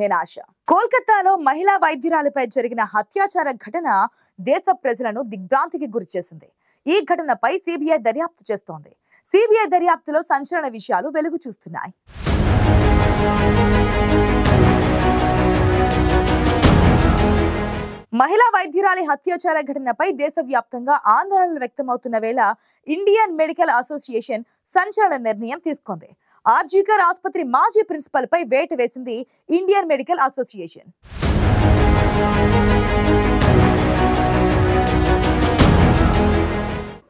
నేను ఆశ. కోల్కతాలో మహిళా వైద్యురాలిపై జరిగిన హత్యాచార ఘటన దేశ ప్రజలను దిగ్భ్రాంతికి గురిచేసింది. ఈ ఘటనపై సిబిఐ దర్యాప్తు చేస్తోంది. సిబిఐ దర్యాప్తులో సంచలన విషయాలు వెలుగు చూస్తున్నాయి. మహిళా వైద్యురాలి హత్యాచార ఘటనపై దేశవ్యాప్తంగా ఆందోళనలు వ్యక్తమవుతున్న వేళ ఇండియన్ మెడికల్ అసోసియేషన్ సంచలన నిర్ణయం తీసుకుంది. ఆర్జీకర్ ఆసుపత్రి మాజీ ప్రిన్సిపల్ పై వేటు వేసింది ఇండియన్ మెడికల్ అసోసియేషన్.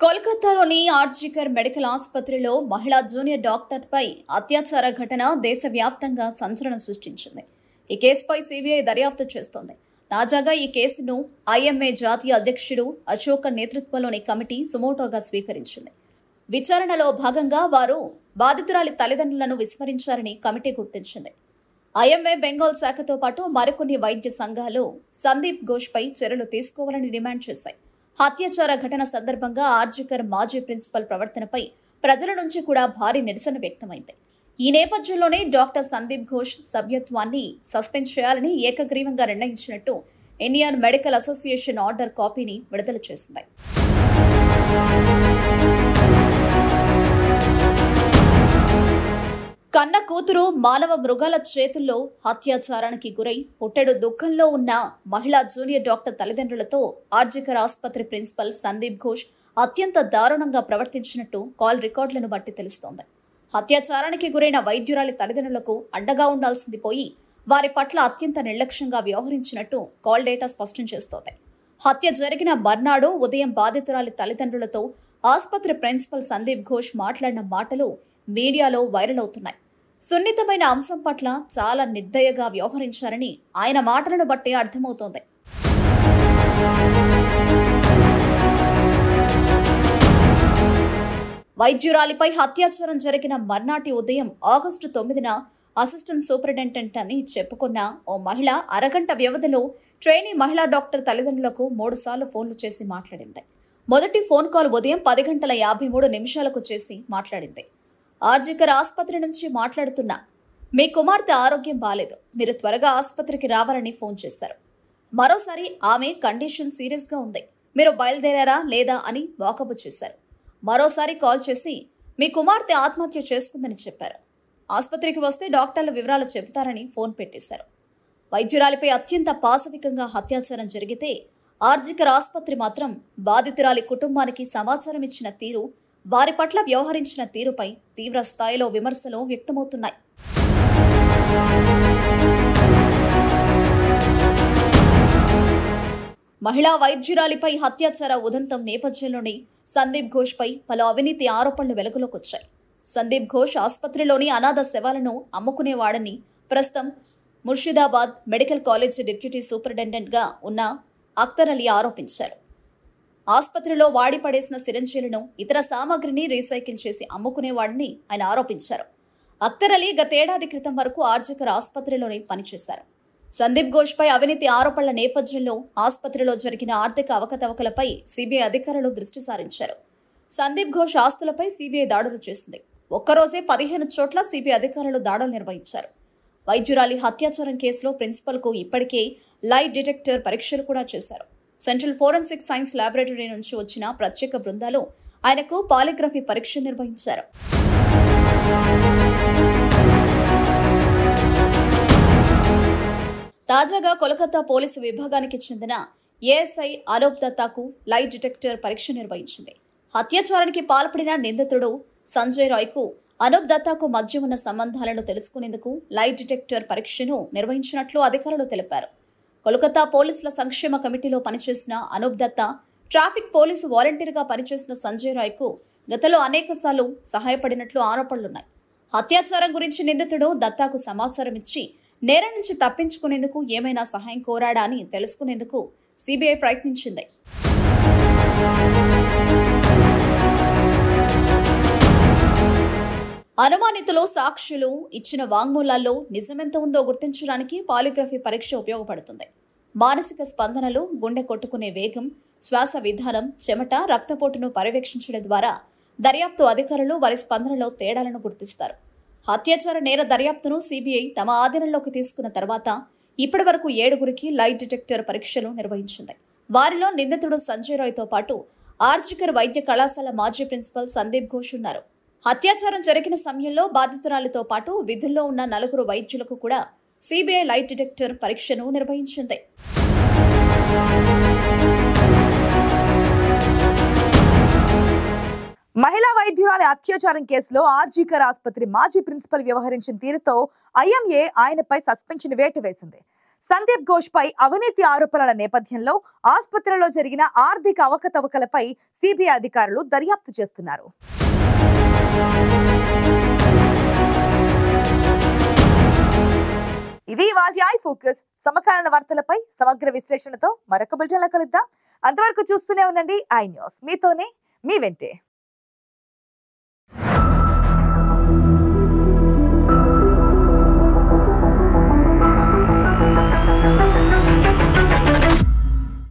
కోల్కతాలోని ఆర్జీకర్ మెడికల్ ఆసుపత్రిలో మహిళా జూనియర్ డాక్టర్ పై అత్యాచార ఘటన దేశవ్యాప్తంగా సంచలనం సృష్టించింది. ఈ కేసుపై సిబిఐ దర్యాప్తు చేస్తోంది. తాజాగా ఈ కేసును ఐఎంఏ జాతీయ అధ్యక్షుడు అశోక్ నేతృత్వంలోని కమిటీ సుమోటోగా స్వీకరించింది. విచారణలో భాగంగా వారు బాధితురాలి తల్లిదండ్రులను విస్మరించారని కమిటీ గుర్తించింది. ఐఎంఏ బెంగాల్ శాఖతో పాటు మరికొన్ని వైద్య సంఘాలు సందీప్ ఘోష్ పై చర్యలు తీసుకోవాలని డిమాండ్ చేశాయి. హత్యాచార ఘటన సందర్భంగా ఆర్జీకర్ మాజీ ప్రిన్సిపల్ ప్రవర్తనపై ప్రజల నుంచి కూడా భారీ నిరసన వ్యక్తమైంది. ఈ నేపథ్యంలోనే డాక్టర్ సందీప్ ఘోష్ సభ్యత్వాన్ని సస్పెండ్ చేయాలని ఏకగ్రీవంగా నిర్ణయించినట్టు ఇండియన్ మెడికల్ అసోసియేషన్ ఆర్డర్ కాపీని విడుదల చేసింది. కన్న కూతురు మానవ మృగాల చేతుల్లో హత్యాచారానికి గురై పుట్టెడు దుఃఖంలో ఉన్న మహిళా జూనియర్ డాక్టర్ తల్లిదండ్రులతో ఆర్జీకర్ ఆసుపత్రి ప్రిన్సిపల్ సందీప్ ఘోష్ అత్యంత దారుణంగా ప్రవర్తించినట్టు కాల్ రికార్డులను బట్టి తెలుస్తోంది. హత్యాచారానికి గురైన వైద్యురాలి తల్లిదండ్రులకు అండగా ఉండాల్సింది పోయి వారి పట్ల అత్యంత నిర్లక్ష్యంగా వ్యవహరించినట్టు కాల్ డేటా స్పష్టం చేస్తోంది. హత్య జరిగిన మర్నాడు ఉదయం బాధితురాలి తల్లిదండ్రులతో ఆసుపత్రి ప్రిన్సిపల్ సందీప్ ఘోష్ మాట్లాడిన మాటలు మీడియాలో వైరల్ అవుతున్నాయి. సున్నితమైన అంశం పట్ల చాలా నిర్దయగా వ్యవహరించారని ఆయన మాటలను బట్టి అర్థమవుతోంది. వైద్యురాలిపై హత్యాచారం జరిగిన మర్నాటి ఉదయం ఆగస్టు 9న అసిస్టెంట్ సూపరింటెండెంట్ అని చెప్పుకున్న ఓ మహిళ అరగంట వ్యవధిలో ట్రైనీ మహిళా డాక్టర్ తల్లిదండ్రులకు 3 సార్లు ఫోన్లు చేసి మాట్లాడింది. మొదటి ఫోన్ కాల్ ఉదయం 10:53 చేసి మాట్లాడింది. ఆర్జీకర్ ఆసుపత్రి నుంచి మాట్లాడుతున్నా, మీ కుమార్తె ఆరోగ్యం బాలేదు, మీరు త్వరగా ఆసుపత్రికి రావాలని ఫోన్ చేశారు. మరోసారి ఆమె కండిషన్ సీరియస్గా ఉంది, మీరు బయలుదేరారా లేదా అని వాకబు చేశారు. మరోసారి కాల్ చేసి మీ కుమార్తె ఆత్మహత్య చేసుకుందని చెప్పారు. ఆసుపత్రికి వస్తే డాక్టర్ల వివరాలు చెబుతారని ఫోన్ పెట్టేశారు. వైద్యురాలిపై అత్యంత పాశవికంగా హత్యాచారం జరిగితే ఆర్జీకర్ ఆసుపత్రి మాత్రం బాధితురాలి కుటుంబానికి సమాచారం ఇచ్చిన తీరు, వారి పట్ల వ్యవహరించిన తీరుపై తీవ్ర స్థాయిలో విమర్శలు వ్యక్తమవుతున్నాయి. మహిళా వైద్యురాలిపై హత్యాచార ఉదంతం నేపథ్యంలోనే సందీప్ ఘోష్ పై పలు అవినీతి ఆరోపణలు వెలుగులోకొచ్చాయి. సందీప్ ఘోష్ ఆసుపత్రిలోని అనాథ శవాలను అమ్ముకునేవాడని ప్రస్తుతం ముర్షిదాబాద్ మెడికల్ కాలేజ్ డిప్యూటీ సూపరింటెండెంట్గా ఉన్న అఖ్తర్ అలీ ఆరోపించారు. ఆసుపత్రిలో వాడి పడేసిన సిరంజీలను, ఇతర సామాగ్రిని రీసైకిల్ చేసి అమ్ముకునేవాడని ఆయన ఆరోపించారు. అఖ్తర్ అలీ గతేడాది క్రితం వరకు ఆర్జీకర్ ఆసుపత్రిలోనే పనిచేశారు. సందీప్ ఘోష్ పై అవినీతి ఆరోపణల నేపథ్యంలో ఆసుపత్రిలో జరిగిన ఆర్థిక అవకతవకలపై సిబిఐ అధికారులు దృష్టి సారించారు. సందీప్ ఘోష్ ఆస్తులపై సిబిఐ దాడులు చేసింది. ఒక్కరోజే 15 చోట్ల సిబిఐ అధికారులు దాడులు నిర్వహించారు. వైద్యురాలి హత్యాచారం కేసులో ప్రిన్సిపల్కు ఇప్పటికే లై డిటెక్టర్ పరీక్షలు కూడా చేశారు. సెంట్రల్ ఫోరెన్సిక్ సైన్స్ ల్యాబొరేటరీ నుంచి వచ్చిన ప్రత్యేక బృందాలు ఆయనకు పాలిగ్రఫీ పరీక్ష నిర్వహించారు. తాజాగా కోల్కతా పోలీసు విభాగానికి చెందిన ఏఎస్ఐ అనూప్ దత్తాకు లై డిటెక్టర్ పరీక్ష నిర్వహించింది. హత్యాచారానికి పాల్పడిన నిందితుడు సంజయ్ రాయ్కు అనూప్ దత్తాకు మధ్య ఉన్న సంబంధాలను తెలుసుకునేందుకు లై డిటెక్టర్ పరీక్షను నిర్వహించినట్లు అధికారులు తెలిపారు. కోల్కతా పోలీసుల సంక్షేమ కమిటీలో పనిచేసిన అనూప్ దత్తా, ట్రాఫిక్ పోలీసు వాలంటీర్గా పనిచేసిన సంజయ్ రాయ్కు గతంలో అనేకసార్లు సహాయపడినట్లు ఆరోపణలున్నాయి. హత్యాచారం గురించి నిందితుడు దత్తాకు సమాచారం ఇచ్చి నేరం నుంచి తప్పించుకునేందుకు ఏమైనా సహాయం కోరాడా అని తెలుసుకునేందుకు సిబిఐ ప్రయత్నించింది. అనుమానితులు సాక్షులు ఇచ్చిన వాంగ్మూలాల్లో నిజమెంత ఉందో గుర్తించడానికి పాలిగ్రఫీ పరీక్ష ఉపయోగపడుతుంది. మానసిక స్పందనలు, గుండె కొట్టుకునే వేగం, శ్వాస విధానం, చెమట, రక్తపోటును పర్యవేక్షించడం ద్వారా దర్యాప్తు అధికారులు వారి స్పందనలో తేడాలను గుర్తిస్తారు. హత్యాచార నేర దర్యాప్తును సిబిఐ తమ ఆధీనంలోకి తీసుకున్న తర్వాత ఇప్పటి వరకు 7గురికి లైట్ డిటెక్టర్ పరీక్షలు నిర్వహించింది. వారిలో నిందితుడు సంజయ్ రాయ్తో పాటు ఆర్జికర్ వైద్య కళాశాల మాజీ ప్రిన్సిపల్ సందీప్ ఘోష్ ఉన్నారు. అత్యాచారం జరిగిన సమయంలో బాధితురాలితో పాటు విధుల్లో ఉన్న 4 వైద్యులకు కూడా సిబిఐ లైట్ డిటెక్టర్ పరీక్షను నిర్వహించింది. మహిళా వైద్యురాలి అత్యాచారం కేసులో ఆర్జికర్ ఆసుపత్రి మాజీ ప్రిన్సిపల్ వ్యవహరించిన తీరుతో ఐఎంఏ ఆయనపై సస్పెన్షన్ వేటు వేసింది. సందీప్ ఘోష్ పై అవినీతి ఆరోపణల నేపథ్యంలో ఆసుపత్రిలో జరిగిన ఆర్థిక అవకతవకలపై సిబిఐ అధికారులు దర్యాప్తు చేస్తున్నారు. ఇది వాటి ఐ ఫోకస్. సమకాలీన వార్తలపై సమగ్ర విశ్లేషణతో మరొక బులెటిన్లో కలుద్దాం. అంతవరకు చూస్తూనే ఉండండి ఐ న్యూస్. మీతోనే మీ వెంటే.